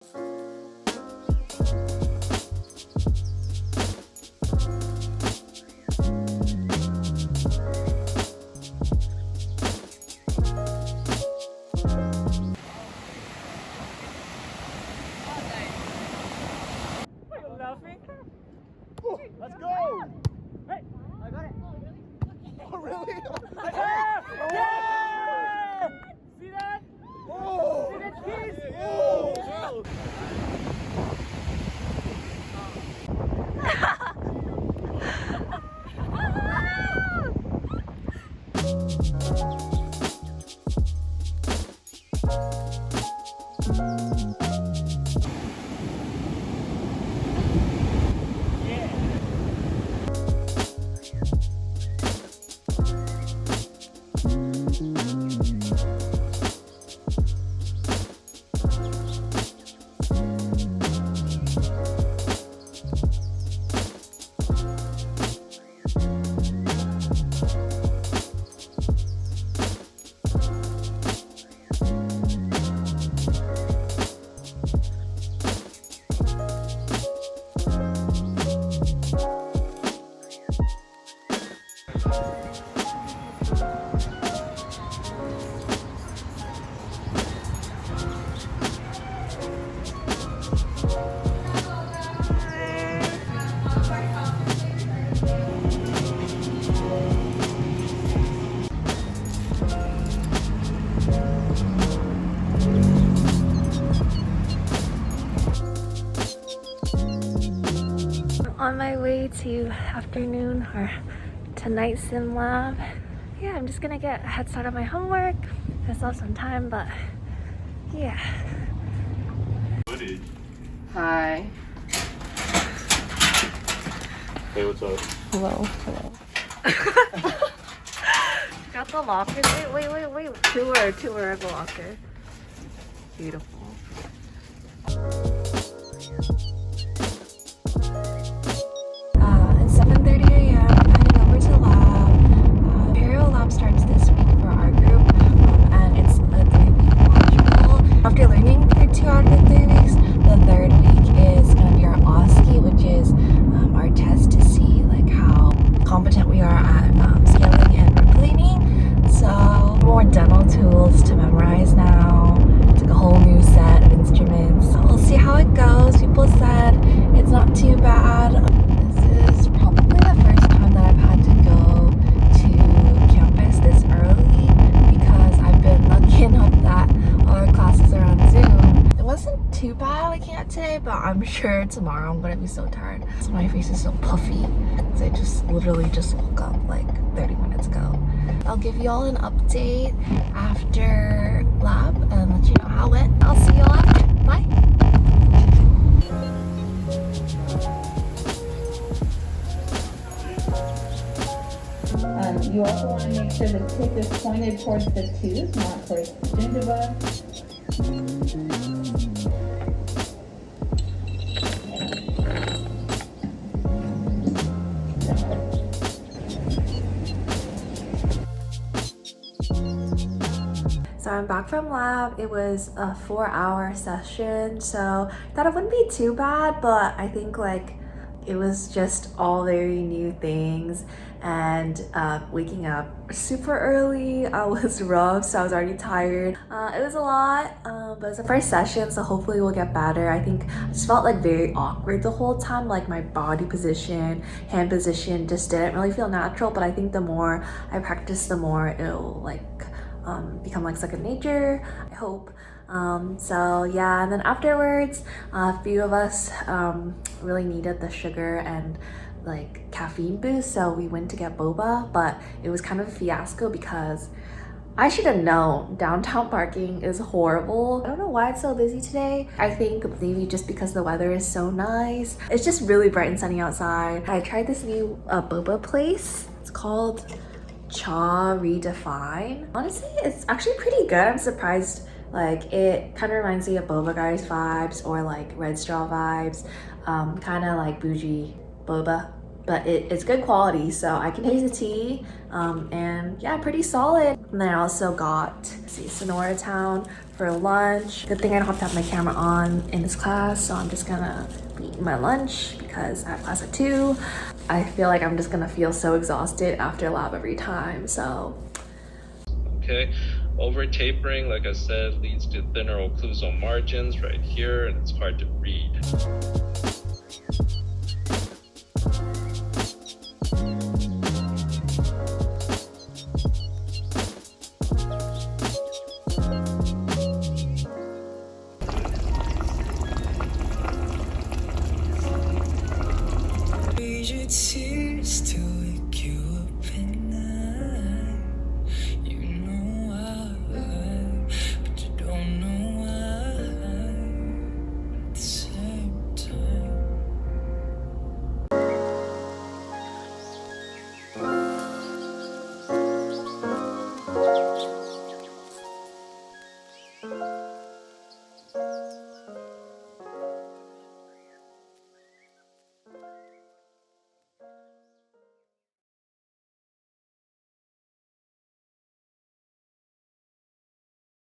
Let's go! Hey! I got it. Oh, really? Yeah! Yeah! See that? Oh! See that kiss? Oh! On my way to afternoon or tonight's sim lab. Yeah, I'm just gonna get a head start on my homework. I still have some time, but yeah. Hi. Hey, what's up? Hello. Hello. Got the lockers. Wait. Tour of the locker. Beautiful. It's 7:30 a.m. I'm heading over to lab. Imperial lab starts this week for our group, and it's a 3-week module. After learning for 2 out of the 3 weeks, the 3rd week is going to be our OSCE, which is our test to see like how competent we are at scaling and rootplaning. So more dental tools to memorize now. It's like a whole new set of instruments. So we'll see how it goes. People said it's not too bad. This is probably the first time that I've had to go to campus this early because I've been lucky enough that all our classes are on Zoom. It wasn't too bad waking up today, but I'm sure tomorrow I'm gonna be so tired. So my face is so puffy because I just literally just woke up like 30 minutes ago. I'll give you all an update after lab and let you know how it went. I'll see you all after. Bye. You also want to make sure the tip is pointed towards the tooth, not towards the gingiva. So I'm back from lab. It was a 4-hour session, so I thought it wouldn't be too bad, but I think like it was just all very new things, and waking up super early was rough, so I was already tired. It was a lot, but it's the first session, so hopefully we'll get better. I think I just felt like very awkward the whole time, like my body position, hand position just didn't really feel natural, but I think the more I practice, the more it'll like become like second nature, I hope. So yeah, and then afterwards a few of us really needed the sugar and like caffeine boost, so we went to get boba, but it was kind of a fiasco because I should have known downtown parking is horrible. I don't know why it's so busy today. I think maybe just because the weather is so nice. It's just really bright and sunny outside. I tried this new boba place. It's called Cha Redefine. Honestly, it's actually pretty good. I'm surprised. Like, it kind of reminds me of Boba Guys vibes or like Red Straw vibes, kind of like bougie boba, but it's good quality, so I can taste the tea, and yeah, pretty solid. And then I also got, let's see, Sonora Town for lunch. Good thing I don't have to have my camera on in this class, so I'm just gonna be eating my lunch because I have class at 2. I feel like I'm just gonna feel so exhausted after lab every time, so. Okay, over tapering, like I said, leads to thinner occlusal margins right here, and it's hard to read. Tears to wake you up at night. You know why, but you don't know why at the same time.